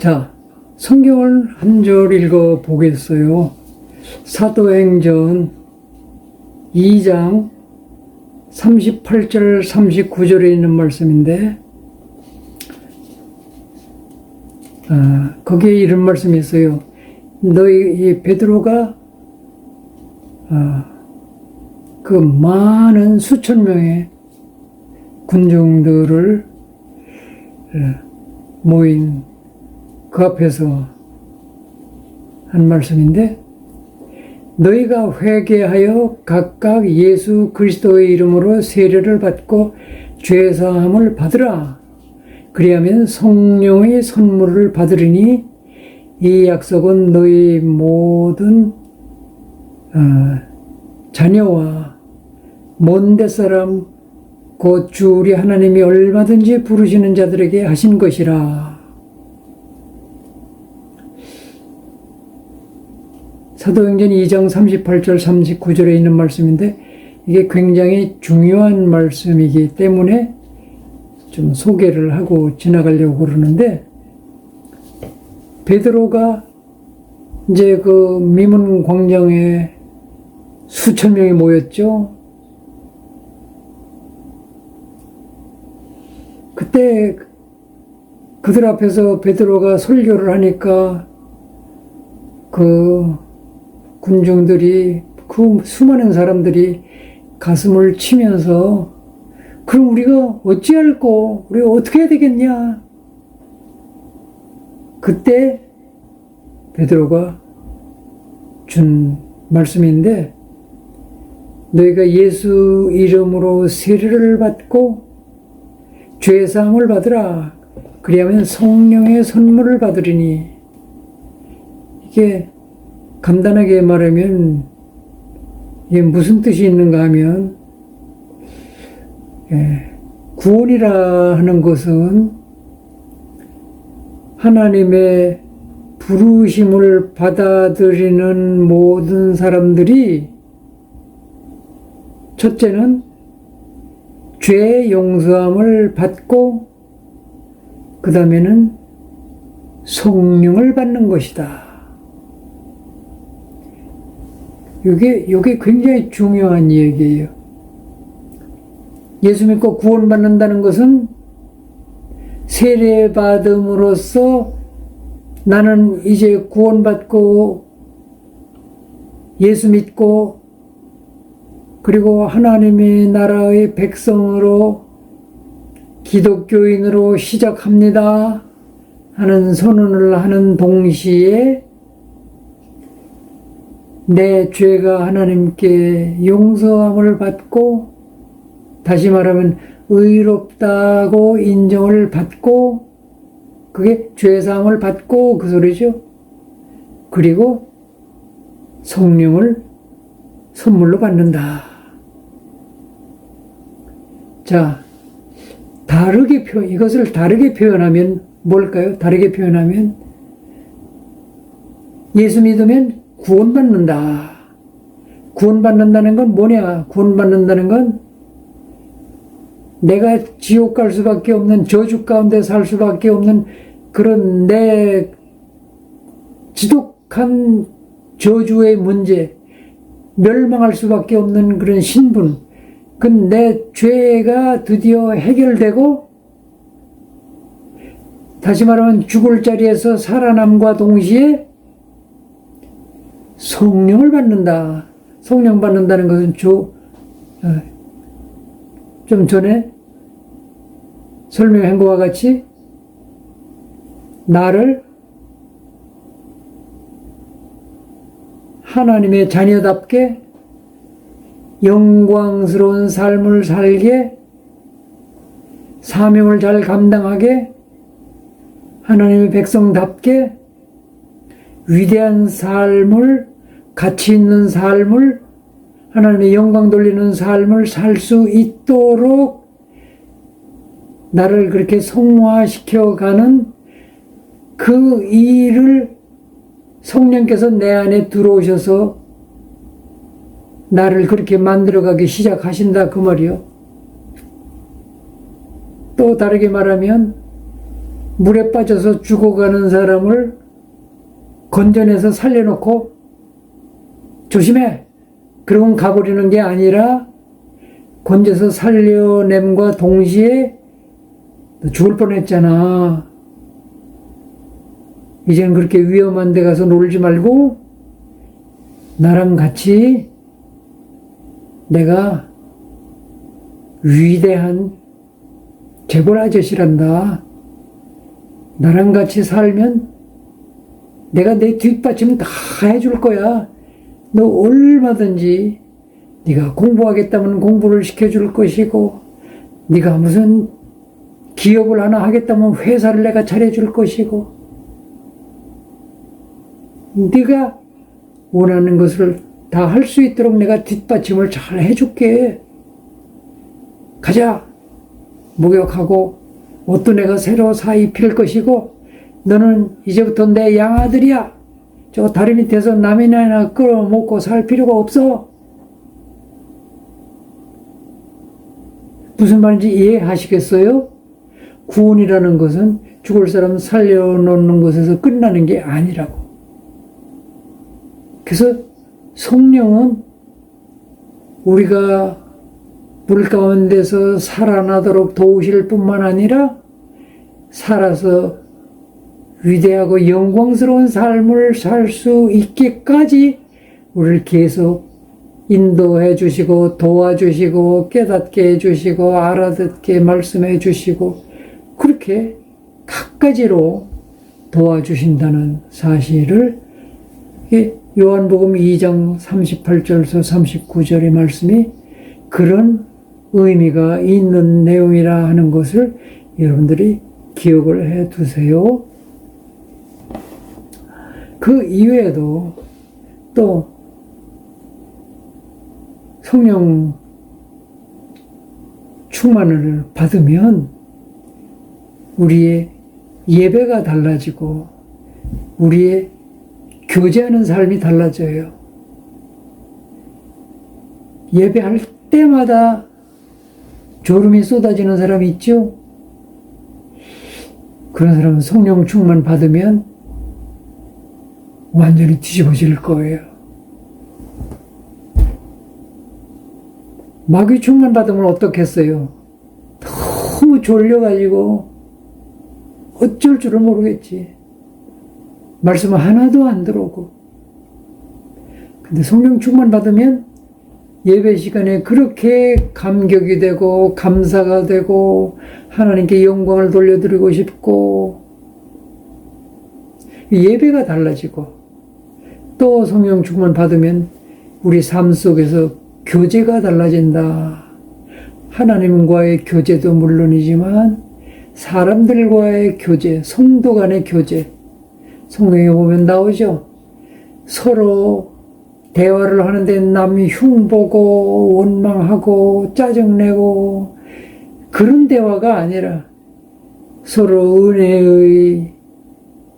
자, 성경을 한 절 읽어 보겠어요. 사도행전 2장 38절 39절에 있는 말씀인데, 거기에 이런 말씀이 있어요. 이 베드로가 그 많은 수천 명의 군중들을 모인 그 앞에서 한 말씀인데, 너희가 회개하여 각각 예수 그리스도의 이름으로 세례를 받고 죄사함을 받으라. 그리하면 성령의 선물을 받으리니 이 약속은 너희 모든 자녀와 먼 데사람 곧 주 우리 하나님이 얼마든지 부르시는 자들에게 하신 것이라. 사도행전 2장 38절 39절에 있는 말씀인데, 이게 굉장히 중요한 말씀이기 때문에 좀 소개를 하고 지나가려고 그러는데, 베드로가 이제 그 미문 광장에 수천 명이 모였죠. 그때 그들 앞에서 베드로가 설교를 하니까 그 군중들이, 그 수많은 사람들이 가슴을 치면서, 그럼 우리가 어찌할꼬? 우리가 어떻게 해야 되겠냐? 그때 베드로가 준 말씀인데, 너희가 예수 이름으로 세례를 받고 죄사함을 받으라. 그리하면 성령의 선물을 받으리니. 이게 간단하게 말하면 이게 무슨 뜻이 있는가 하면, 구원이라 하는 것은 하나님의 부르심을 받아들이는 모든 사람들이, 첫째는 죄 용서함을 받고 그 다음에는 성령을 받는 것이다. 이게 굉장히 중요한 얘기예요. 예수 믿고 구원받는다는 것은 세례받음으로써 나는 이제 구원받고 예수 믿고 그리고 하나님의 나라의 백성으로 기독교인으로 시작합니다 하는 선언을 하는 동시에 내 죄가 하나님께 용서함을 받고, 다시 말하면 의롭다고 인정을 받고, 그게 죄사함을 받고 그 소리죠. 그리고 성령을 선물로 받는다. 자, 이것을 다르게 표현하면 뭘까요? 다르게 표현하면, 예수 믿으면 구원받는다. 구원받는다는 건 뭐냐? 구원받는다는 건 내가 지옥 갈 수밖에 없는, 저주 가운데 살 수밖에 없는 그런 내 지독한 저주의 문제, 멸망할 수밖에 없는 그런 신분, 그 내 죄가 드디어 해결되고, 다시 말하면 죽을 자리에서 살아남과 동시에 성령을 받는다. 성령 받는다는 것은 좀 전에 설명한 것과 같이 나를 하나님의 자녀답게 영광스러운 삶을 살게, 사명을 잘 감당하게, 하나님의 백성답게 위대한 삶을, 가치 있는 삶을, 하나님의 영광 돌리는 삶을 살 수 있도록 나를 그렇게 성화시켜가는 그 일을 성령께서 내 안에 들어오셔서 나를 그렇게 만들어가기 시작하신다 그 말이요. 또 다르게 말하면 물에 빠져서 죽어가는 사람을 건져내서 살려놓고 조심해! 그러면 가버리는 게 아니라 건져서 살려냄과 동시에 너 죽을 뻔했잖아. 이제는 그렇게 위험한 데 가서 놀지 말고 나랑 같이 내가 위대한 재벌 아저씨란다. 나랑 같이 살면 내가 내 뒷받침 다 해줄 거야. 너 얼마든지 네가 공부하겠다면 공부를 시켜줄 것이고 네가 무슨 기업을 하나 하겠다면 회사를 내가 차려줄 것이고 네가 원하는 것을 다 할 수 있도록 내가 뒷받침을 잘 해줄게. 가자. 목욕하고 옷도 내가 새로 사 입힐 것이고 너는 이제부터 내 양아들이야. 저 다리 밑에서 남이나 끌어먹고 살 필요가 없어. 무슨 말인지 이해하시겠어요? 구원이라는 것은 죽을 사람 살려놓는 것에서 끝나는 게 아니라고. 그래서 성령은 우리가 물 가운데서 살아나도록 도우실 뿐만 아니라 살아서 위대하고 영광스러운 삶을 살 수 있게까지 우리를 계속 인도해 주시고 도와주시고 깨닫게 해주시고 알아듣게 말씀해 주시고 그렇게 갖가지로 도와주신다는 사실을 요한복음 2장 38절에서 39절의 말씀이 그런 의미가 있는 내용이라 하는 것을 여러분들이 기억을 해 두세요. 그 이외에도 또 성령 충만을 받으면 우리의 예배가 달라지고 우리의 교제하는 삶이 달라져요. 예배할 때마다 졸음이 쏟아지는 사람이 있죠? 그런 사람은 성령 충만 받으면 완전히 뒤집어질 거예요. 마귀 충만 받으면 어떻겠어요? 너무 졸려가지고 어쩔 줄을 모르겠지. 말씀 하나도 안 들어오고. 근데 성령 충만 받으면 예배 시간에 그렇게 감격이 되고 감사가 되고 하나님께 영광을 돌려드리고 싶고 예배가 달라지고 또 성령 충만 받으면 우리 삶 속에서 교제가 달라진다. 하나님과의 교제도 물론이지만 사람들과의 교제, 성도 간의 교제 성경에 보면 나오죠. 서로 대화를 하는데 남이 흉보고 원망하고 짜증내고 그런 대화가 아니라 서로 은혜의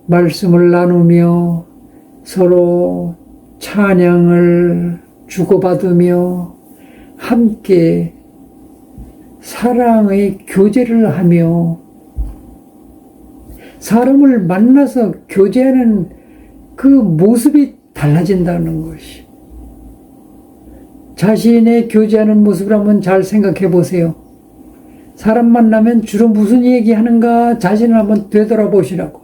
말씀을 나누며 서로 찬양을 주고받으며 함께 사랑의 교제를 하며 사람을 만나서 교제하는 그 모습이 달라진다는 것이. 자신의 교제하는 모습을 한번 잘 생각해 보세요. 사람 만나면 주로 무슨 얘기하는가 자신을 한번 되돌아보시라고.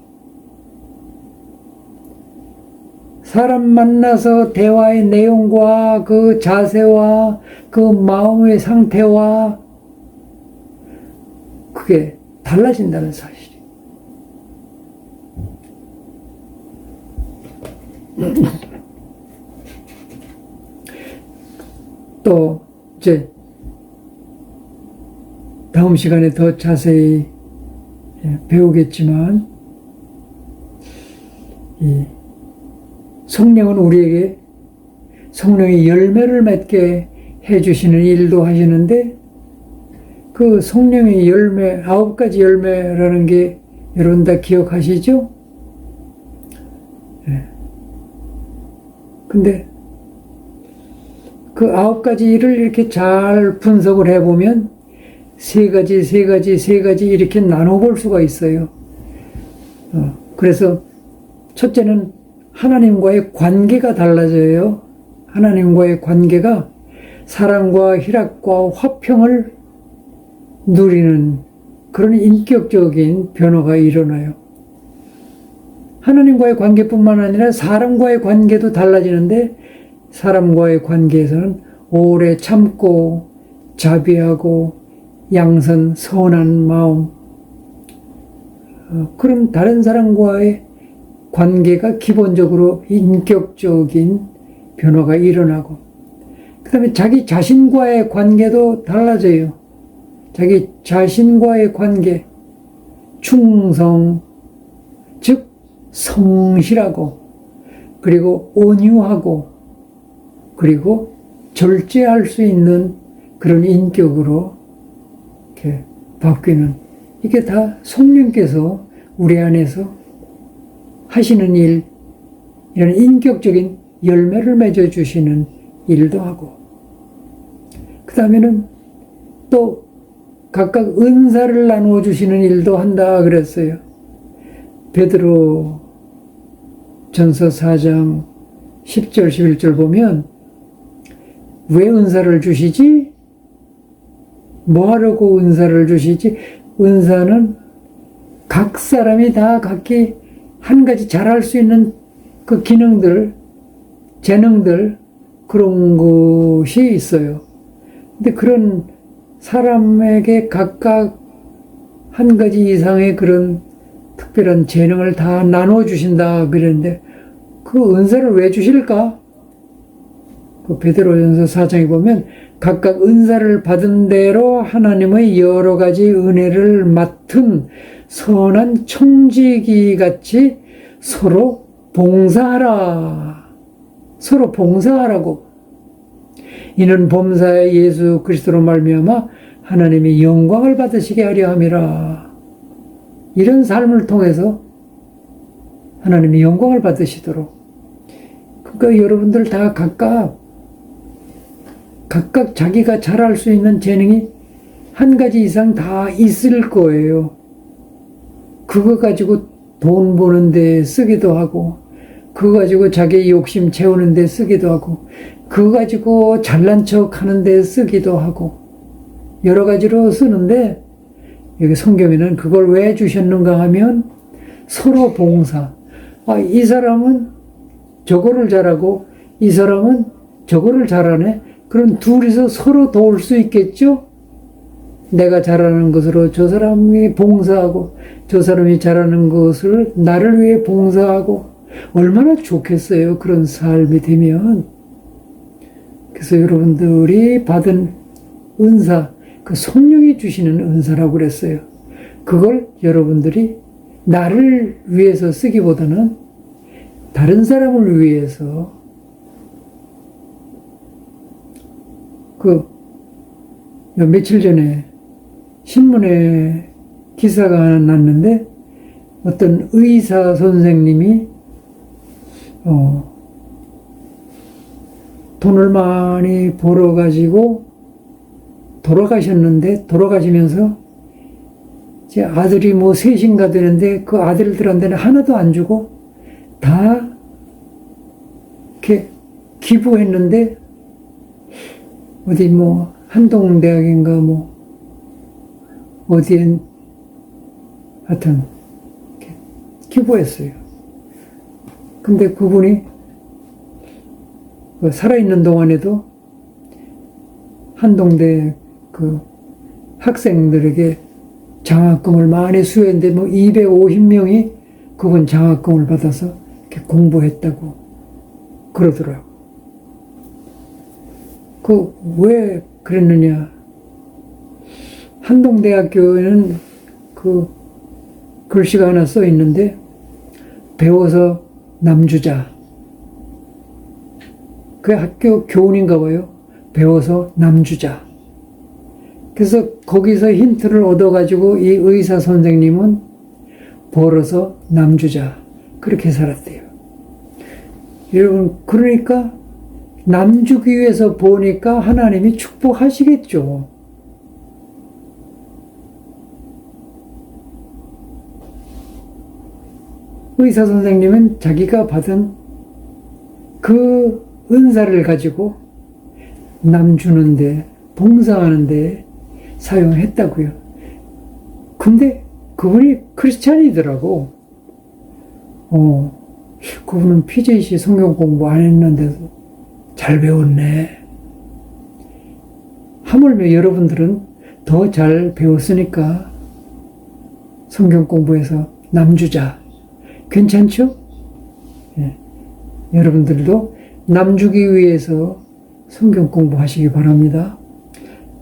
사람 만나서 대화의 내용과 그 자세와 그 마음의 상태와 그게 달라진다는 사실이에요. 또 이제 다음 시간에 더 자세히 배우겠지만 이 성령은 우리에게 성령의 열매를 맺게 해주시는 일도 하시는데 그 성령의 열매, 9가지 열매라는 게 여러분 다 기억하시죠? 근데 그 9가지를 이렇게 잘 분석을 해보면 3가지 이렇게 나눠볼 수가 있어요. 그래서 첫째는 하나님과의 관계가 달라져요. 하나님과의 관계가 사랑과 희락과 화평을 누리는 그런 인격적인 변화가 일어나요. 하나님과의 관계뿐만 아니라 사람과의 관계도 달라지는데, 사람과의 관계에서는 오래 참고 자비하고 양선 선한 마음, 그런 다른 사람과의 관계가 기본적으로 인격적인 변화가 일어나고, 그 다음에 자기 자신과의 관계도 달라져요. 자기 자신과의 관계, 충성, 즉 성실하고, 그리고 온유하고, 그리고 절제할 수 있는 그런 인격으로 이렇게 바뀌는, 이게 다 성령께서 우리 안에서 하시는 일, 이런 인격적인 열매를 맺어주시는 일도 하고, 그 다음에는 또 각각 은사를 나누어 주시는 일도 한다 그랬어요. 베드로 전서 4장 10절 11절 보면, 왜 은사를 주시지? 뭐 하려고 은사를 주시지? 은사는 각 사람이 다 각기 한 가지 잘할 수 있는 그 기능들, 재능들, 그런 것이 있어요. 근데 그런 사람에게 각각 한 가지 이상의 그런 특별한 재능을 다 나눠 주신다 그랬는데, 그 은사를 왜 주실까? 그 베드로전서 4장에 보면 각각 은사를 받은 대로 하나님의 여러 가지 은혜를 맡은 선한 청지기 같이 서로 봉사하라. 서로 봉사하라고. 이는 범사의 예수 그리스도로 말미암아 하나님의 영광을 받으시게 하려 함이라. 이런 삶을 통해서 하나님의 영광을 받으시도록. 그러니까 여러분들 다 각각 자기가 잘할 수 있는 재능이 한 가지 이상 다 있을 거예요. 그거 가지고 돈 버는 데 쓰기도 하고, 그거 가지고 자기 욕심 채우는 데 쓰기도 하고, 그거 가지고 잘난 척 하는 데 쓰기도 하고, 여러 가지로 쓰는데, 여기 성경에는 그걸 왜 주셨는가 하면 서로 봉사. 이 사람은 저거를 잘하고 이 사람은 저거를 잘하네. 그럼 둘이서 서로 도울 수 있겠죠? 내가 잘하는 것으로 저 사람이 봉사하고 저 사람이 잘하는 것을 나를 위해 봉사하고, 얼마나 좋겠어요, 그런 삶이 되면. 그래서 여러분들이 받은 은사, 그 성령이 주시는 은사라고 그랬어요. 그걸 여러분들이 나를 위해서 쓰기보다는 다른 사람을 위해서, 며칠 전에 신문에 기사가 하나 났는데, 어떤 의사 선생님이 돈을 많이 벌어가지고 돌아가셨는데, 돌아가시면서 제 아들이 뭐 셋인가 되는데 그 아들들한테는 하나도 안 주고 다 이렇게 기부했는데, 어디 뭐 한동대학인가 뭐 어디엔 하여튼 이렇게 기부했어요. 근데 그분이 살아있는 동안에도 한동대 그 학생들에게 장학금을 많이 수여했는데, 뭐 250명이 그분 장학금을 받아서 이렇게 공부했다고 그러더라고요. 왜 그랬느냐. 한동대학교에는 그 글씨가 하나 써 있는데, 배워서 남주자. 그 학교 교훈인가 봐요. 배워서 남주자. 그래서 거기서 힌트를 얻어가지고 이 의사 선생님은 벌어서 남주자. 그렇게 살았대요. 여러분, 그러니까 남주기 위해서 보니까 하나님이 축복하시겠죠. 의사 선생님은 자기가 받은 그 은사를 가지고 남 주는데, 봉사하는데 사용했다고요. 근데 그분이 크리스찬이더라고. 그분은 PJC 성경 공부 안 했는데도 잘 배웠네. 하물며 여러분들은 더 잘 배웠으니까 성경 공부해서 남주자. 괜찮죠? 예. 여러분들도 남주기 위해서 성경 공부하시기 바랍니다.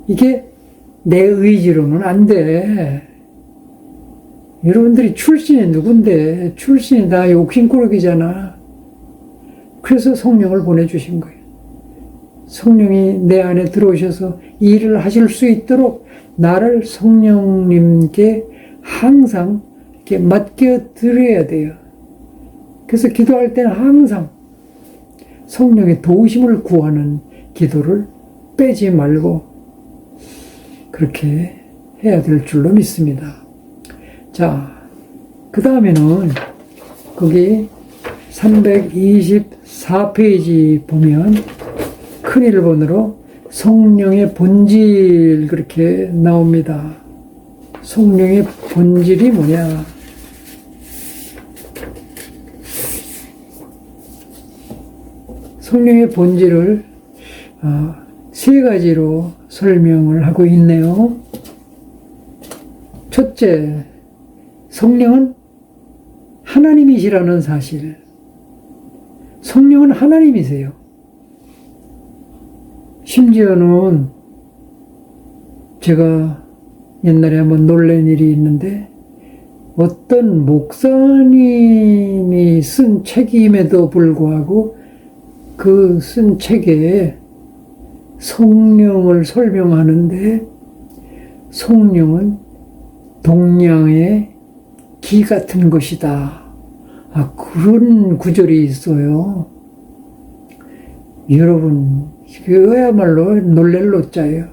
이게 내 의지로는 안 돼. 여러분들이 출신이 누군데? 출신이 다 욕심꾸러기잖아. 그래서 성령을 보내주신 거예요. 성령이 내 안에 들어오셔서 일을 하실 수 있도록 나를 성령님께 항상 이렇게 맡겨드려야 돼요. 그래서 기도할 때는 항상 성령의 도우심을 구하는 기도를 빼지 말고 그렇게 해야 될 줄로 믿습니다. 자, 그 다음에는 거기 324페이지 보면 큰 1번으로 성령의 본질 그렇게 나옵니다. 성령의 본질이 뭐냐? 성령의 본질을 세 가지로 설명을 하고 있네요. 첫째, 성령은 하나님이시라는 사실. 성령은 하나님이세요. 심지어는 제가 옛날에 한번 놀란 일이 있는데 어떤 목사님이 쓴 책임에도 불구하고 그 쓴 책에 성령을 설명하는데 성령은 동양의 기 같은 것이다. 그런 구절이 있어요. 여러분, 그거야말로 놀랄 노자예요.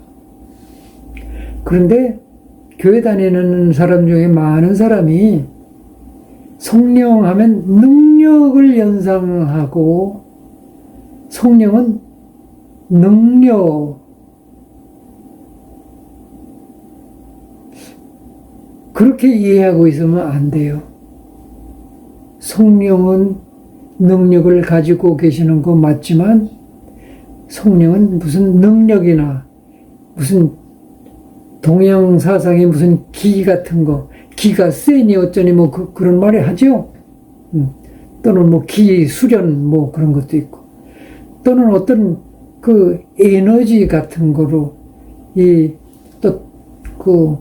그런데 교회 다니는 사람 중에 많은 사람이 성령 하면 능력을 연상하고 성령은 능력, 그렇게 이해하고 있으면 안 돼요. 성령은 능력을 가지고 계시는 거 맞지만 성령은 무슨 능력이나 무슨 동양 사상의 무슨 기 같은 거, 기가 세니 어쩌니 뭐 그런 말이 하죠. 또는 뭐 기 수련 뭐 그런 것도 있고, 또는 어떤 그 에너지 같은 거로 이 또 그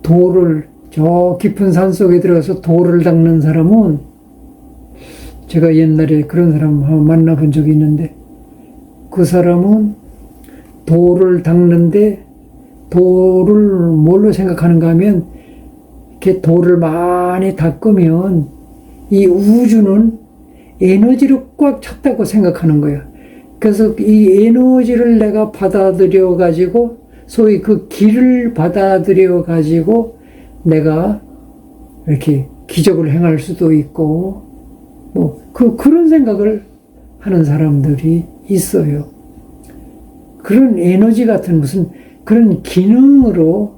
돌을 저 깊은 산 속에 들어가서 돌을 닦는 사람은, 제가 옛날에 그런 사람 한번 만나본 적이 있는데 그 사람은 돌을 닦는데 돌을 뭘로 생각하는가 하면 이렇게 돌을 많이 닦으면 이 우주는 에너지로 꽉 찼다고 생각하는 거예요. 그래서 이 에너지를 내가 받아들여 가지고 소위 그 기를 받아들여 가지고 내가 이렇게 기적을 행할 수도 있고 뭐 그런 생각을 하는 사람들이 있어요. 그런 에너지 같은 무슨 그런 기능으로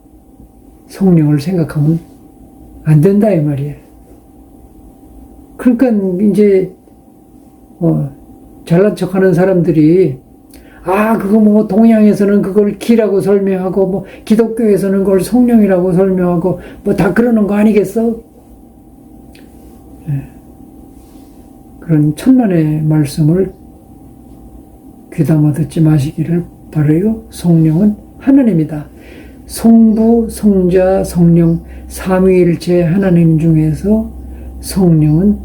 성령을 생각하면 안 된다 이 말이에요. 그러니까 이제 잘난 척하는 사람들이 그거 뭐 동양에서는 그걸 기라고 설명하고 뭐 기독교에서는 그걸 성령이라고 설명하고 뭐 다 그러는 거 아니겠어? 그런 천만의 말씀을 귀담아 듣지 마시기를 바라요. 성령은 하나님이다. 성부, 성자, 성령 삼위일체 하나님 중에서 성령은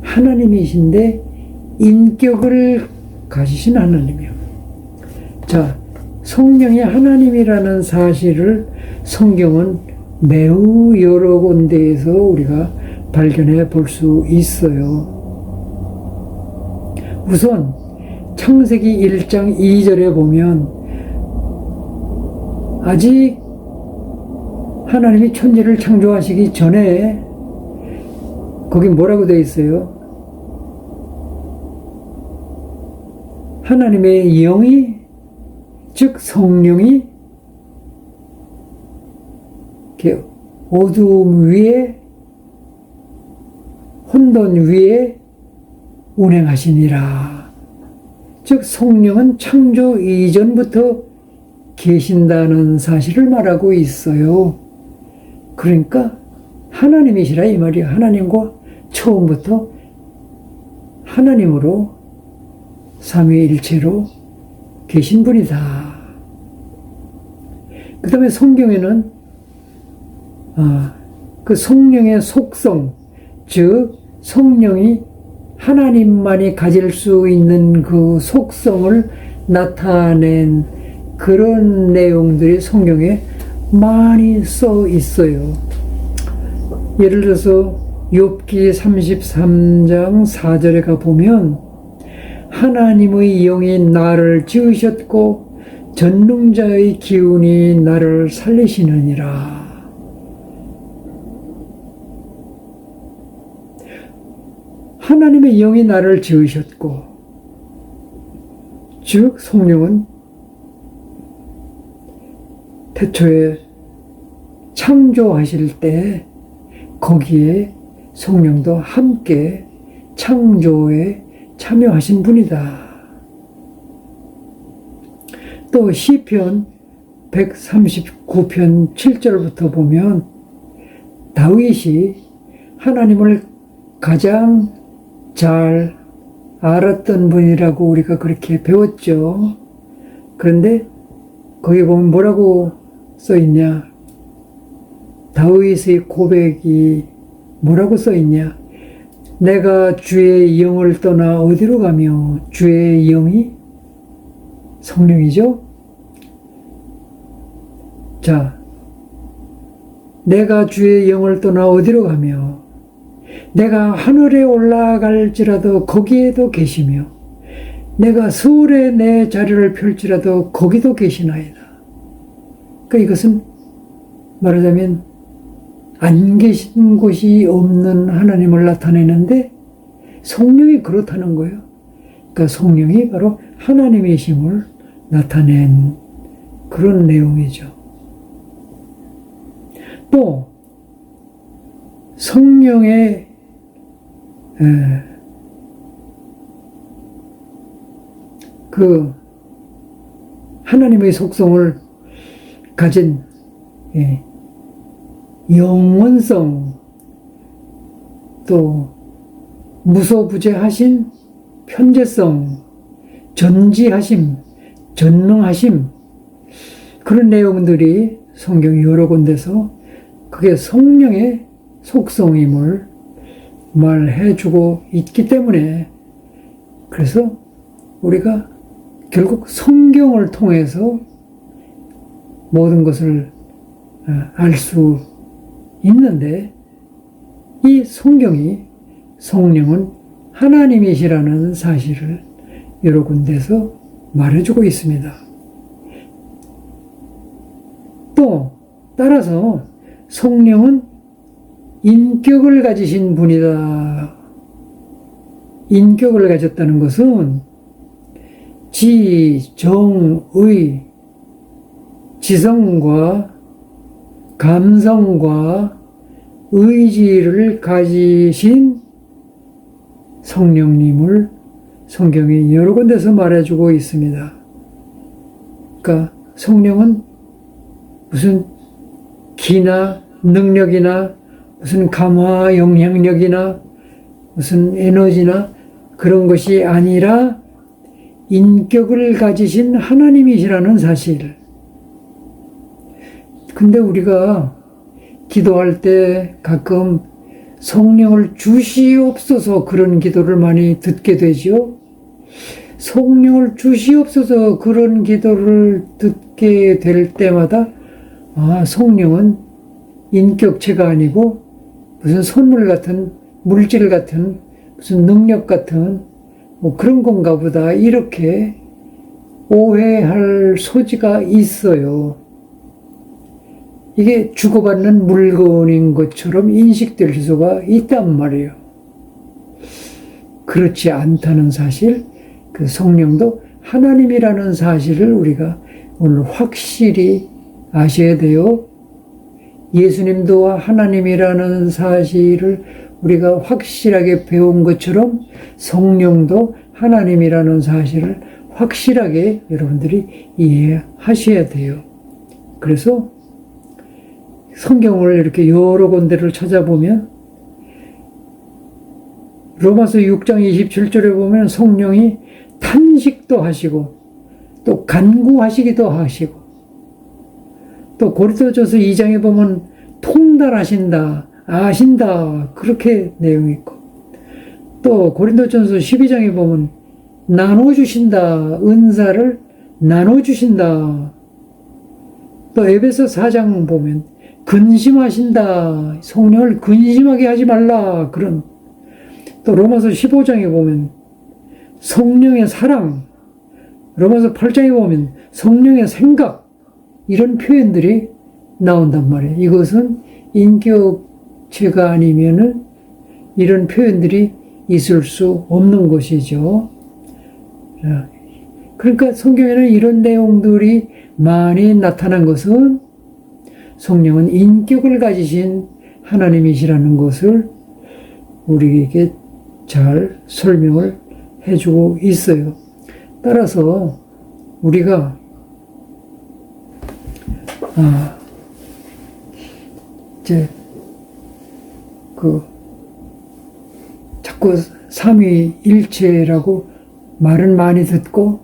하나님이신데 인격을 가지신 하나님이요. 자, 성령이 하나님이라는 사실을 성경은 매우 여러 군데에서 우리가 발견해 볼 수 있어요. 우선 창세기 1장 2절에 보면 아직 하나님이 천지를 창조하시기 전에 거기 뭐라고 되어 있어요? 하나님의 영이, 즉 성령이 이렇게 어두움 위에, 혼돈 위에 운행하시니라. 즉 성령은 창조 이전부터 계신다는 사실을 말하고 있어요. 그러니까 하나님이시라 이 말이에요. 하나님과 처음부터 하나님으로 삼위일체로 계신 분이다. 그 다음에 성경에는 그 성령의 속성, 즉 성령이 하나님만이 가질 수 있는 그 속성을 나타낸 그런 내용들이 성경에 많이 써 있어요. 예를 들어서 욥기 33장 4절에 가보면 하나님의 영이 나를 지으셨고 전능자의 기운이 나를 살리시느니라. 하나님의 영이 나를 지으셨고, 즉 성령은 태초에 창조하실 때 거기에 성령도 함께 창조에 참여하신 분이다. 또 시편 139편 7절부터 보면 다윗이 하나님을 가장 잘 알았던 분이라고 우리가 그렇게 배웠죠. 그런데 거기 보면 뭐라고 써있냐? 다윗의 고백이 뭐라고 써있냐? 내가 주의 영을 떠나 어디로 가며, 주의 영이 성령이죠? 자, 내가 주의 영을 떠나 어디로 가며, 내가 하늘에 올라갈지라도 거기에도 계시며, 내가 서울에 내 자리를 펼지라도 거기도 계시나이다. 그러니까 이것은 말하자면 안 계신 곳이 없는 하나님을 나타내는데 성령이 그렇다는 거예요. 그러니까 성령이 바로 하나님이심을 나타낸 그런 내용이죠. 또 성령의 그 하나님의 속성을 가진 영원성, 또 무소부재하신 편재성, 전지하심, 전능하심, 그런 내용들이 성경 여러 군데서 그게 성령의 속성임을 말해주고 있기 때문에, 그래서 우리가 결국 성경을 통해서 모든 것을 알 수 있는데, 이 성령은 하나님이시라는 사실을 여러 군데서 말해주고 있습니다. 또 따라서 성령은 인격을 가지신 분이다. 인격을 가졌다는 것은 지, 정, 의, 지성과 감성과 의지를 가지신 성령님을 성경이 여러 군데서 말해주고 있습니다. 그러니까 성령은 무슨 기나 능력이나 무슨 감화 영향력이나 무슨 에너지나 그런 것이 아니라 인격을 가지신 하나님이시라는 사실. 근데 우리가 기도할 때 가끔 성령을 주시옵소서 그런 기도를 많이 듣게 되죠. 성령을 주시옵소서 그런 기도를 듣게 될 때마다 성령은 인격체가 아니고 무슨 선물 같은, 물질 같은, 무슨 능력 같은 뭐 그런 건가 보다, 이렇게 오해할 소지가 있어요. 이게 주고받는 물건인 것처럼 인식될 수가 있단 말이에요. 그렇지 않다는 사실, 그 성령도 하나님이라는 사실을 우리가 오늘 확실히 아셔야 돼요. 예수님도 하나님이라는 사실을 우리가 확실하게 배운 것처럼 성령도 하나님이라는 사실을 확실하게 여러분들이 이해하셔야 돼요. 그래서 성경을 이렇게 여러 군데를 찾아보면 로마서 6장 27절에 보면 성령이 탄식도 하시고 또 간구하시기도 하시고 또 고린도전서 2장에 보면 통달하신다, 아신다 그렇게 내용이 있고 또 고린도전서 12장에 보면 나눠주신다, 은사를 나눠주신다. 또 에베소 4장 보면 근심하신다, 성령을 근심하게 하지 말라 그런. 또 로마서 15장에 보면 성령의 사랑, 로마서 8장에 보면 성령의 생각 이런 표현들이 나온단 말이에요. 이것은 인격체가 아니면은 이런 표현들이 있을 수 없는 것이죠. 그러니까 성경에는 이런 내용들이 많이 나타난 것은 성령은 인격을 가지신 하나님이시라는 것을 우리에게 잘 설명을 해주고 있어요. 따라서 우리가 이제 자꾸 삼위일체라고 말은 많이 듣고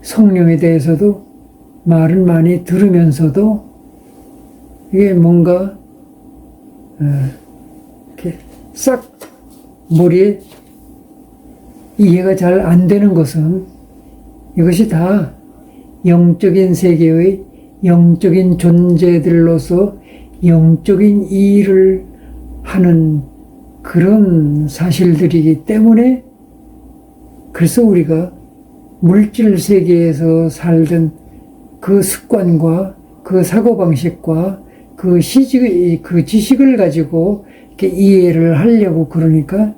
성령에 대해서도 말은 많이 들으면서도 이게 뭔가 이렇게 싹 머리에 이해가 잘 안 되는 것은 이것이 다 영적인 세계의 영적인 존재들로서 영적인 일을 하는 그런 사실들이기 때문에 그래서 우리가 물질 세계에서 살던 그 습관과 그 사고방식과 그 지식을 가지고 이렇게 이해를 하려고 그러니까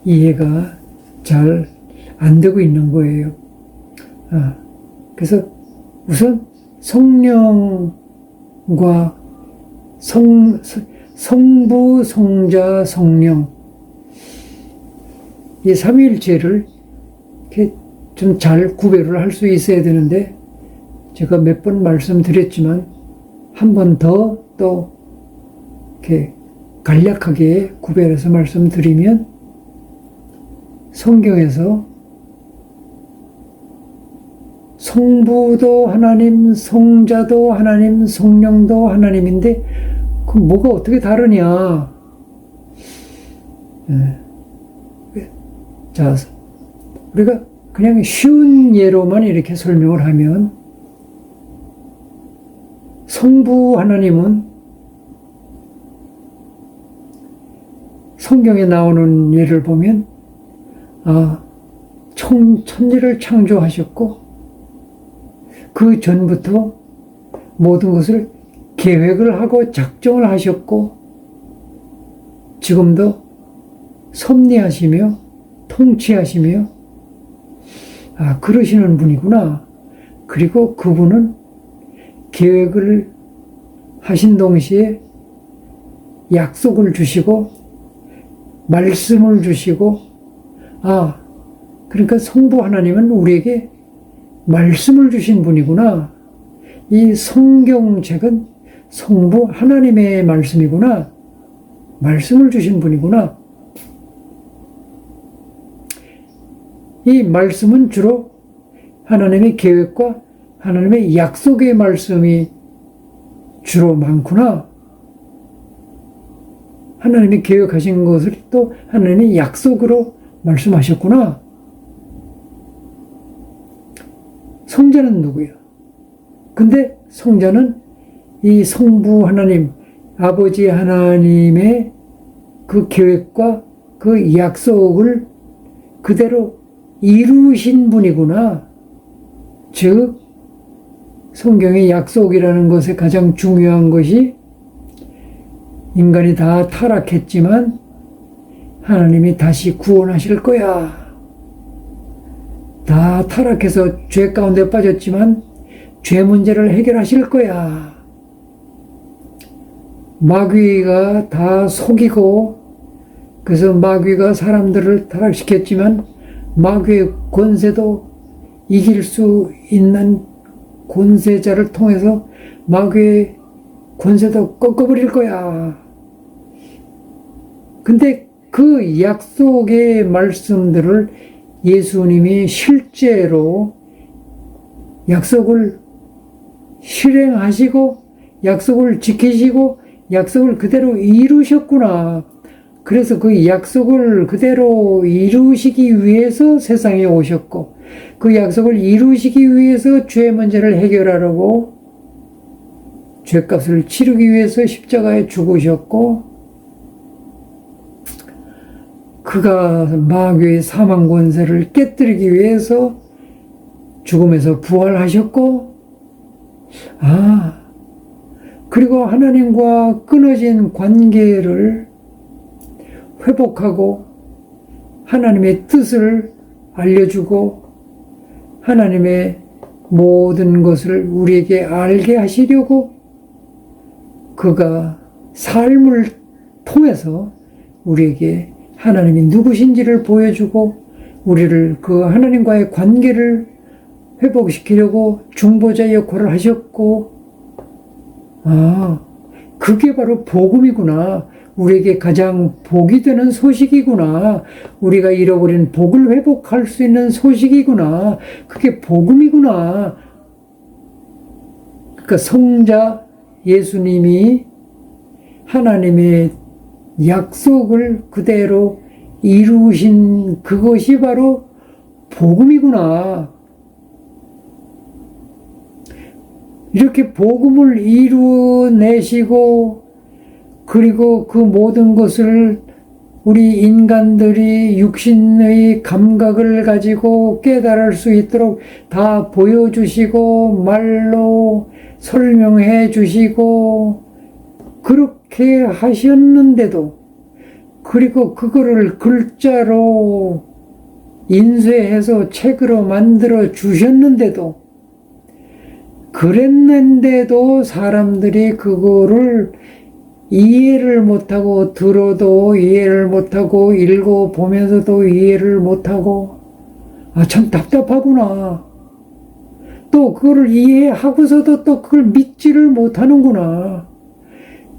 이해가 잘 안 되고 있는 거예요. 그래서 우선 성령과 성부, 성자, 성령 이 삼위일체를 이렇게 좀 잘 구별을 할 수 있어야 되는데 제가 몇 번 말씀드렸지만 한 번 더 또 이렇게 간략하게 구별해서 말씀드리면 성경에서 성부도 하나님, 성자도 하나님, 성령도 하나님인데 그럼 뭐가 어떻게 다르냐? 자, 우리가 그냥 쉬운 예로만 이렇게 설명을 하면 성부 하나님은 성경에 나오는 예를 보면 천지를 창조하셨고 그 전부터 모든 것을 계획을 하고 작정을 하셨고 지금도 섭리하시며 통치하시며 그러시는 분이구나. 그리고 그분은 계획을 하신 동시에 약속을 주시고 말씀을 주시고 그러니까 성부 하나님은 우리에게 말씀을 주신 분이구나. 이 성경책은 성부 하나님의 말씀이구나. 말씀을 주신 분이구나. 이 말씀은 주로 하나님의 계획과 하나님의 약속의 말씀이 주로 많구나. 하나님이 계획하신 것을 또 하나님의 약속으로 말씀하셨구나. 성자는 누구야? 근데 성자는 이 성부 하나님, 아버지 하나님의 그 계획과 그 약속을 그대로 이루신 분이구나. 즉, 성경의 약속이라는 것에 가장 중요한 것이 인간이 다 타락했지만 하나님이 다시 구원하실 거야. 다 타락해서 죄 가운데 빠졌지만 죄 문제를 해결하실 거야. 마귀가 다 속이고, 그래서 마귀가 사람들을 타락시켰지만 마귀의 권세도 이길 수 있는 권세자를 통해서 마귀의 권세도 꺾어버릴 거야. 근데 그 약속의 말씀들을 예수님이 실제로 약속을 실행하시고 약속을 지키시고 약속을 그대로 이루셨구나. 그래서 그 약속을 그대로 이루시기 위해서 세상에 오셨고, 그 약속을 이루시기 위해서 죄 문제를 해결하려고 죄값을 치르기 위해서 십자가에 죽으셨고, 그가 마귀의 사망 권세를 깨뜨리기 위해서 죽음에서 부활하셨고, 그리고 하나님과 끊어진 관계를 회복하고 하나님의 뜻을 알려주고 하나님의 모든 것을 우리에게 알게 하시려고 그가 삶을 통해서 우리에게 하나님이 누구신지를 보여주고 우리를 그 하나님과의 관계를 회복시키려고 중보자 역할을 하셨고, 그게 바로 복음이구나. 우리에게 가장 복이 되는 소식이구나. 우리가 잃어버린 복을 회복할 수 있는 소식이구나. 그게 복음이구나. 그러니까 성자 예수님이 하나님의 약속을 그대로 이루신 그것이 바로 복음이구나. 이렇게 복음을 이루어내시고 그리고 그 모든 것을 우리 인간들이 육신의 감각을 가지고 깨달을 수 있도록 다 보여주시고 말로 설명해 주시고 그렇게 하셨는데도, 그리고 그거를 글자로 인쇄해서 책으로 만들어 주셨는데도, 그랬는데도 사람들이 그거를 이해를 못하고, 들어도 이해를 못하고, 읽어보면서도 이해를 못하고, 참 답답하구나. 또 그거를 이해하고서도 또 그걸 믿지를 못하는구나.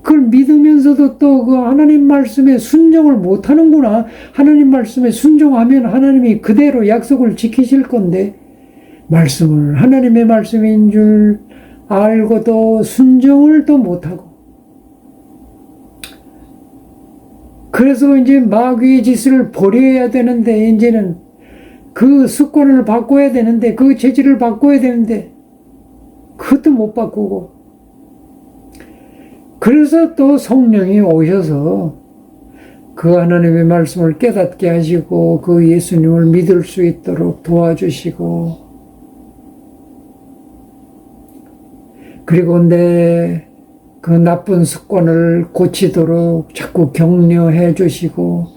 그걸 믿으면서도 또 그 하나님 말씀에 순종을 못하는구나. 하나님 말씀에 순종하면 하나님이 그대로 약속을 지키실 건데, 말씀을 하나님의 말씀인 줄 알고도 순종을 또 못하고, 그래서 이제 마귀의 짓을 버려야 되는데, 이제는 그 습관을 바꿔야 되는데, 그 체질을 바꿔야 되는데, 그것도 못 바꾸고, 그래서 또 성령이 오셔서 그 하나님의 말씀을 깨닫게 하시고 그 예수님을 믿을 수 있도록 도와주시고, 그리고 내 그 나쁜 습관을 고치도록 자꾸 격려해 주시고,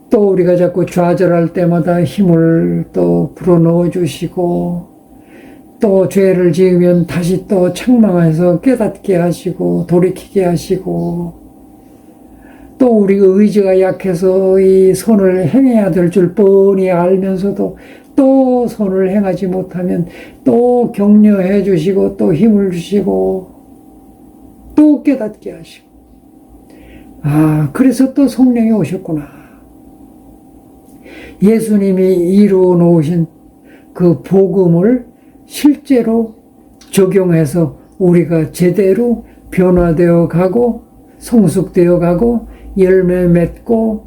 또 우리가 자꾸 좌절할 때마다 힘을 또 불어넣어 주시고, 또 죄를 지으면 다시 또 책망해서 깨닫게 하시고 돌이키게 하시고, 또 우리 의지가 약해서 이 선을 행해야 될 줄 뻔히 알면서도 또 선을 행하지 못하면 또 격려해 주시고 또 힘을 주시고 또 깨닫게 하시고, 그래서 또 성령이 오셨구나. 예수님이 이루어 놓으신 그 복음을 실제로 적용해서 우리가 제대로 변화되어 가고 성숙되어 가고 열매 맺고,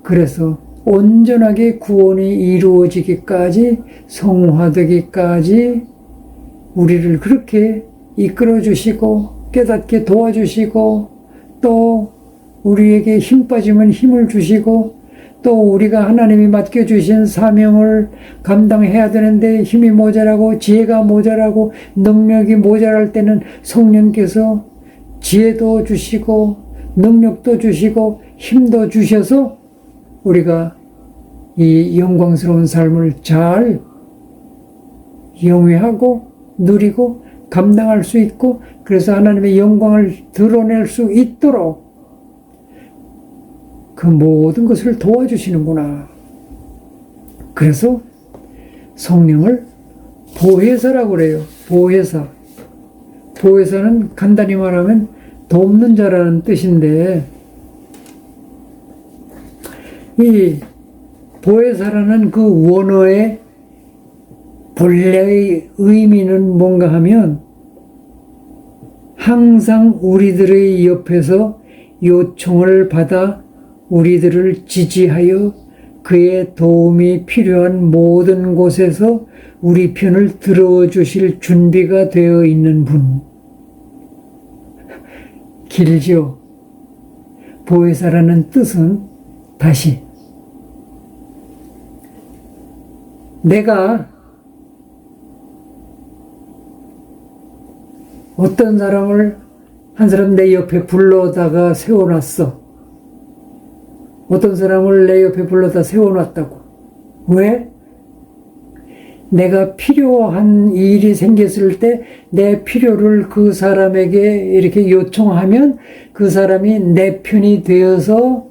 그래서 온전하게 구원이 이루어지기까지, 성화되기까지 우리를 그렇게 이끌어 주시고 깨닫게 도와주시고, 또 우리에게 힘 빠지면 힘을 주시고, 또 우리가 하나님이 맡겨주신 사명을 감당해야 되는데 힘이 모자라고 지혜가 모자라고 능력이 모자랄 때는 성령께서 지혜도 주시고 능력도 주시고 힘도 주셔서 우리가 이 영광스러운 삶을 잘 영위하고 누리고 감당할 수 있고, 그래서 하나님의 영광을 드러낼 수 있도록 그 모든 것을 도와주시는구나. 그래서 성령을 보혜사라고 그래요. 보혜사. 보혜사는 간단히 말하면 돕는 자라는 뜻인데, 이 보혜사라는 그 원어의 본래의 의미는 뭔가 하면 항상 우리들의 옆에서 요청을 받아 우리들을 지지하여 그의 도움이 필요한 모든 곳에서 우리 편을 들어주실 준비가 되어 있는 분. 길죠? 보혜사라는 뜻은 다시 내가 어떤 사람을 한 사람 내 옆에 불러다가 세워놨어. 어떤 사람을 내 옆에 불러다 세워놨다고. 왜? 내가 필요한 일이 생겼을 때 내 필요를 그 사람에게 이렇게 요청하면 그 사람이 내 편이 되어서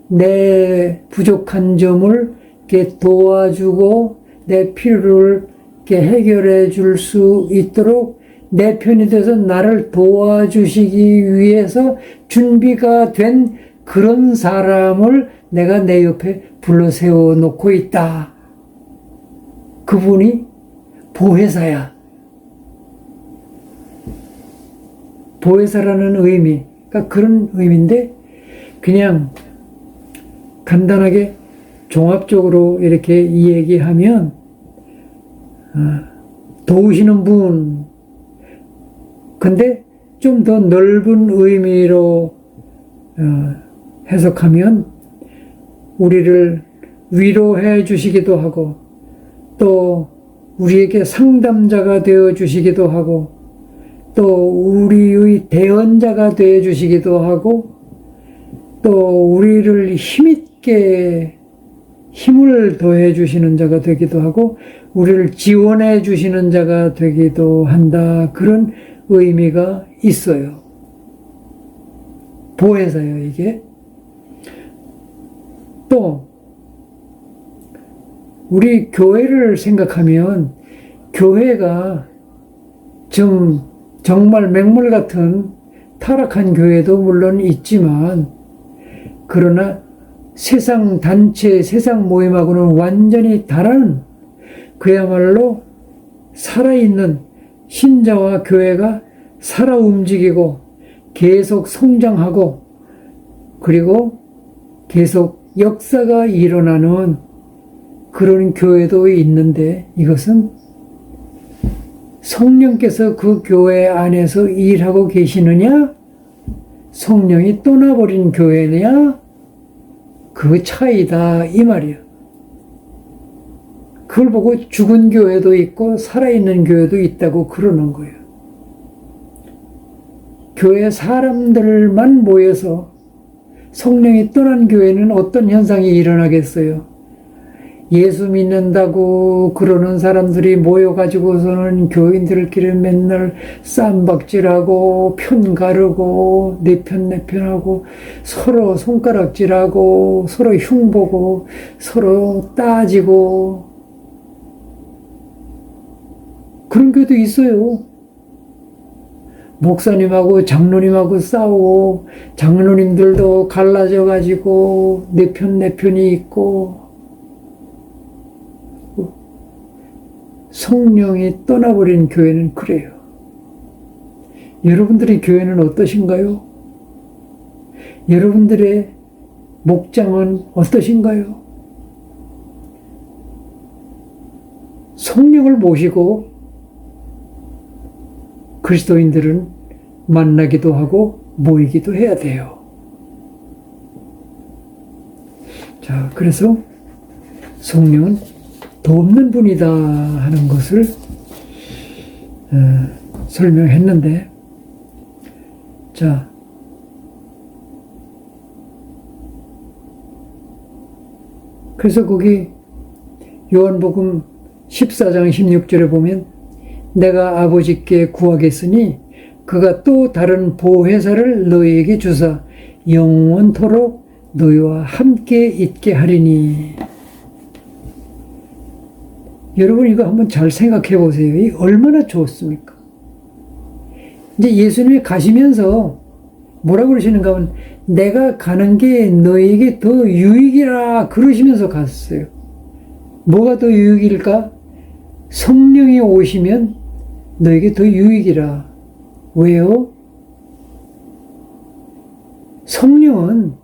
내 부족한 점을 이렇게 도와주고 내 필요를 이렇게 해결해 줄 수 있도록 내 편이 돼서 나를 도와주시기 위해서 준비가 된 그런 사람을 내가 내 옆에 불러 세워놓고 있다. 그분이 보혜사야. 보혜사라는 의미, 그러니까 그런 의미인데, 그냥 간단하게 종합적으로 이렇게 이야기하면 도우시는 분. 근데 좀 더 넓은 의미로 해석하면 우리를 위로해 주시기도 하고, 또 우리에게 상담자가 되어 주시기도 하고, 또 우리의 대언자가 되어 주시기도 하고, 또 우리를 힘있게 힘을 더해 주시는 자가 되기도 하고, 우리를 지원해 주시는 자가 되기도 한다. 그런 의미가 있어요. 보혜사요, 이게. 또 우리 교회를 생각하면 교회가 정말 맹물 같은 타락한 교회도 물론 있지만, 그러나 세상 단체, 세상 모임하고는 완전히 다른 그야말로 살아있는 신자와 교회가 살아 움직이고 계속 성장하고 그리고 계속 역사가 일어나는 그런 교회도 있는데, 이것은 성령께서 그 교회 안에서 일하고 계시느냐, 성령이 떠나버린 교회냐, 그 차이다 이 말이야. 그걸 보고 죽은 교회도 있고 살아있는 교회도 있다고 그러는 거예요. 교회 사람들만 모여서 성령이 떠난 교회는 어떤 현상이 일어나겠어요? 예수 믿는다고 그러는 사람들이 모여가지고서는 교인들끼리 맨날 쌈박질하고 편 가르고 내 편 하고 서로 손가락질하고 서로 흉보고 서로 따지고 그런 교회도 있어요. 목사님하고 장로님하고 싸우고 장로님들도 갈라져가지고 내 편이 있고, 성령이 떠나버린 교회는 그래요. 여러분들의 교회는 어떠신가요? 여러분들의 목장은 어떠신가요? 성령을 모시고 그리스도인들은 만나기도 하고 모이기도 해야 돼요. 자, 그래서 성령은 돕는 분이다 하는 것을 설명했는데, 자, 그래서 거기 요한복음 14장 16절에 보면 내가 아버지께 구하겠으니 그가 또 다른 보혜사를 너희에게 주사 영원토록 너희와 함께 있게 하리니. 여러분 이거 한번 잘 생각해 보세요. 이 얼마나 좋습니까? 이제 예수님이 가시면서 뭐라고 그러시는가 하면 내가 가는 게 너희에게 더 유익이라 그러시면서 갔어요. 뭐가 더 유익일까? 성령이 오시면 너에게 더 유익이라. 왜요? 성령은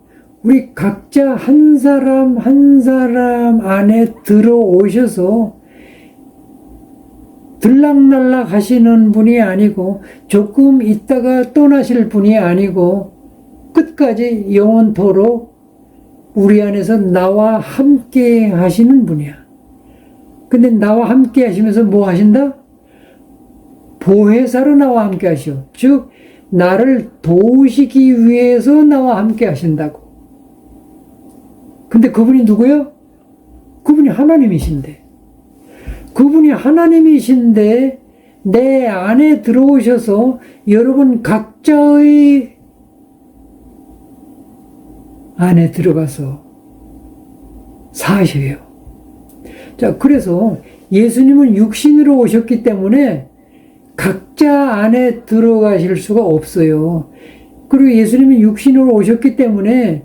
우리 각자 한 사람 한 사람 안에 들어오셔서 들락날락 하시는 분이 아니고 조금 있다가 떠나실 분이 아니고 끝까지 영원토록 우리 안에서 나와 함께 하시는 분이야. 근데 나와 함께 하시면서 뭐 하신다? 보혜사로 나와 함께 하시오. 즉 나를 도우시기 위해서 나와 함께 하신다고. 근데 그분이 누구요? 그분이 하나님이신데. 그분이 하나님이신데 내 안에 들어오셔서 여러분 각자의 안에 들어가서 사셔요. 자, 그래서 예수님은 육신으로 오셨기 때문에 각자 안에 들어가실 수가 없어요. 그리고 예수님은 육신으로 오셨기 때문에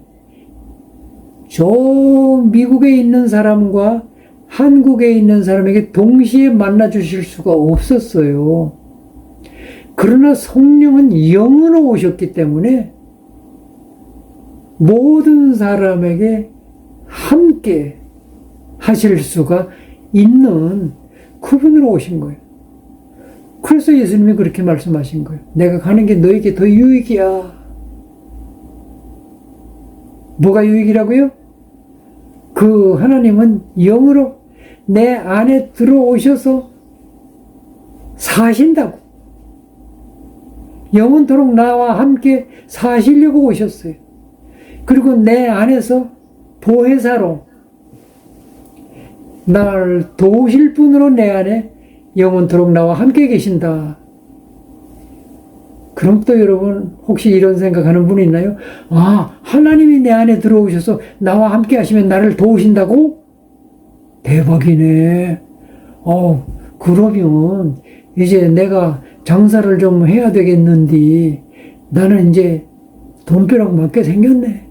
저 미국에 있는 사람과 한국에 있는 사람에게 동시에 만나 주실 수가 없었어요. 그러나 성령은 영으로 오셨기 때문에 모든 사람에게 함께 하실 수가 있는 그분으로 오신 거예요. 그래서 예수님이 그렇게 말씀하신 거예요. 내가 가는 게 너에게 더 유익이야. 뭐가 유익이라고요? 그 하나님은 영으로 내 안에 들어오셔서 사신다고. 영원토록 나와 함께 사시려고 오셨어요. 그리고 내 안에서 보혜사로 나를 도우실 분으로 내 안에 영원토록 나와 함께 계신다. 그럼 또 여러분 혹시 이런 생각하는 분이 있나요? 아, 하나님이 내 안에 들어오셔서 나와 함께 하시면 나를 도우신다고? 대박이네. 그러면 이제 내가 장사를 좀 해야 되겠는데 나는 이제 돈벼락 맞게 생겼네.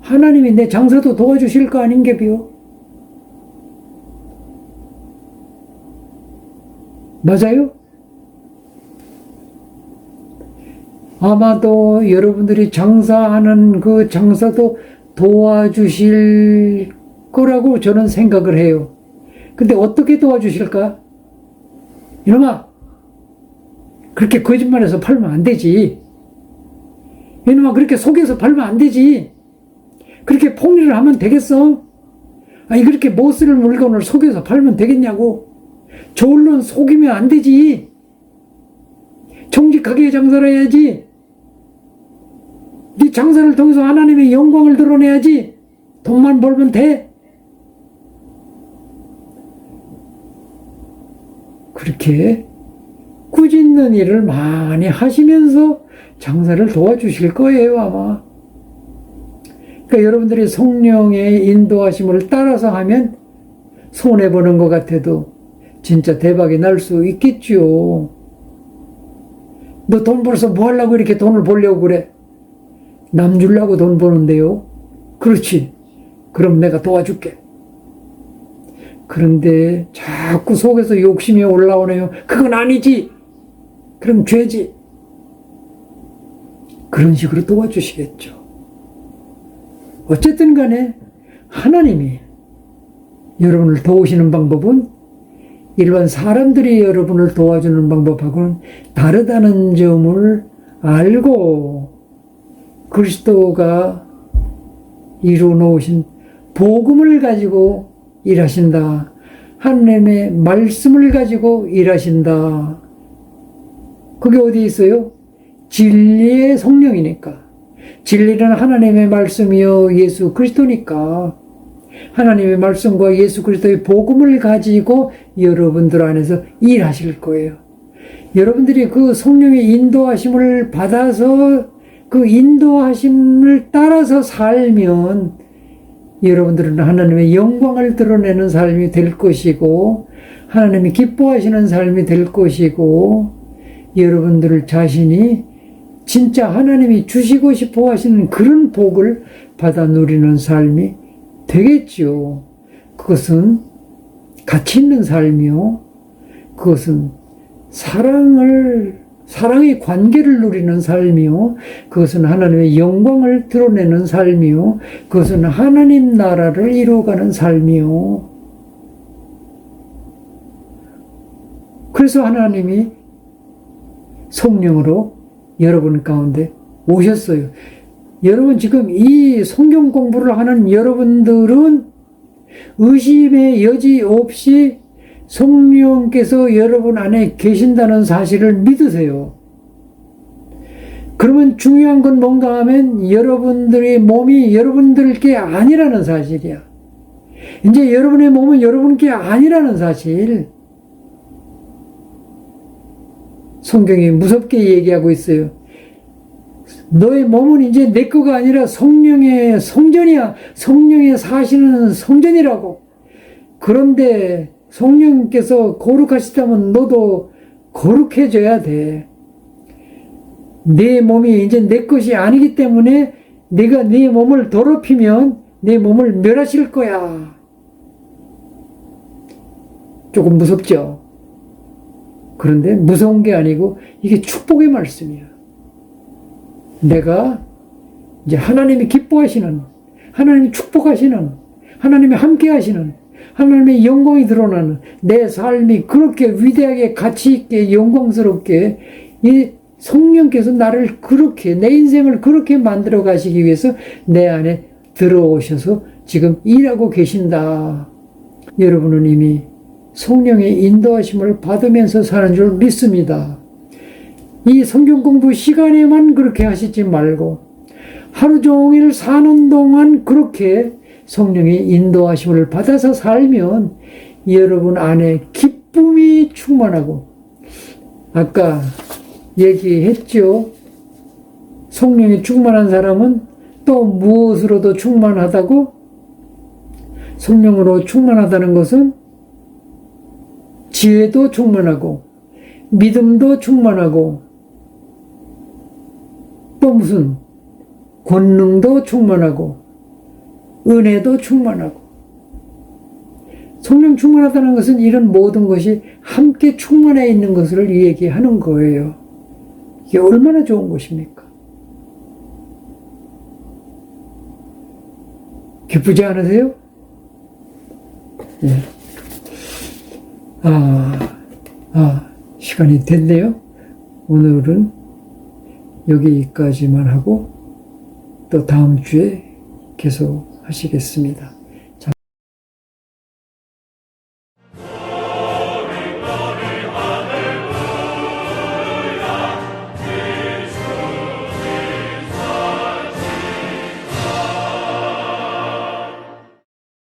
하나님이 내 장사도 도와주실 거 아닌게비요? 맞아요? 아마도 여러분들이 장사하는 그 장사도 도와주실 거라고 저는 생각을 해요. 근데 어떻게 도와주실까? 이놈아, 그렇게 거짓말해서 팔면 안 되지. 이놈아, 그렇게 속여서 팔면 안 되지. 그렇게 폭리를 하면 되겠어? 아니, 그렇게 못 쓸 물건을 속여서 팔면 되겠냐고. 저울론 속이면 안 되지. 정직하게 장사를 해야지. 네 장사를 통해서 하나님의 영광을 드러내야지. 돈만 벌면 돼. 그렇게 꾸짖는 일을 많이 하시면서 장사를 도와주실 거예요, 아마. 그러니까 여러분들이 성령의 인도하심을 따라서 하면 손해보는 것 같아도 진짜 대박이 날 수 있겠죠. 너 돈 벌어서 뭐 하려고 이렇게 돈을 벌려고 그래? 남 주려고 돈 버는데요. 그렇지. 그럼 내가 도와줄게. 그런데 자꾸 속에서 욕심이 올라오네요. 그건 아니지. 그럼 죄지. 그런 식으로 도와주시겠죠. 어쨌든 간에 하나님이 여러분을 도우시는 방법은 일반 사람들이 여러분을 도와주는 방법하고는 다르다는 점을 알고 그리스도가 이루어 놓으신 복음을 가지고 일하신다. 하나님의 말씀을 가지고 일하신다. 그게 어디 있어요? 진리의 성령이니까. 진리는 하나님의 말씀이요 예수 그리스도니까 하나님의 말씀과 예수 그리스도의 복음을 가지고 여러분들 안에서 일하실 거예요. 여러분들이 그 성령의 인도하심을 받아서 그 인도하심을 따라서 살면 여러분들은 하나님의 영광을 드러내는 삶이 될 것이고 하나님이 기뻐하시는 삶이 될 것이고 여러분들 자신이 진짜 하나님이 주시고 싶어 하시는 그런 복을 받아 누리는 삶이 되겠죠. 그것은 가치 있는 삶이요. 그것은 사랑의 관계를 누리는 삶이요. 그것은 하나님의 영광을 드러내는 삶이요. 그것은 하나님 나라를 이루어가는 삶이요. 그래서 하나님이 성령으로 여러분 가운데 오셨어요. 여러분 지금 이 성경 공부를 하는 여러분들은 의심의 여지 없이 성령께서 여러분 안에 계신다는 사실을 믿으세요. 그러면 중요한 건 뭔가 하면 여러분들의 몸이 여러분들께 아니라는 사실이야. 이제 여러분의 몸은 여러분께 아니라는 사실. 성경이 무섭게 얘기하고 있어요. 너의 몸은 이제 내 거가 아니라 성령의 성전이야. 성령의 사시는 성전이라고. 그런데 성령께서 거룩하시다면 너도 거룩해져야 돼. 내 몸이 이제 내 것이 아니기 때문에 내가 네 몸을 더럽히면 내 몸을 멸하실 거야. 조금 무섭죠? 그런데 무서운 게 아니고 이게 축복의 말씀이야. 내가 이제 하나님이 기뻐하시는, 하나님이 축복하시는, 하나님이 함께 하시는, 하나님의 영광이 드러나는 내 삶이 그렇게 위대하게 가치 있게 영광스럽게 이 성령께서 나를 그렇게 내 인생을 그렇게 만들어 가시기 위해서 내 안에 들어오셔서 지금 일하고 계신다. 여러분은 이미 성령의 인도하심을 받으면서 사는 줄 믿습니다. 이 성경 공부 시간에만 그렇게 하시지 말고 하루 종일 사는 동안 그렇게 성령의 인도하심을 받아서 살면 여러분 안에 기쁨이 충만하고, 아까 얘기했죠. 성령이 충만한 사람은 또 무엇으로도 충만하다고? 성령으로 충만하다는 것은 지혜도 충만하고 믿음도 충만하고 또 무슨 권능도 충만하고 은혜도 충만하고. 성령 충만하다는 것은 이런 모든 것이 함께 충만해 있는 것을 얘기하는 거예요. 이게 얼마나 좋은 것입니까? 기쁘지 않으세요? 예. 시간이 됐네요. 오늘은 여기까지만 하고 또 다음 주에 계속 하시겠습니다.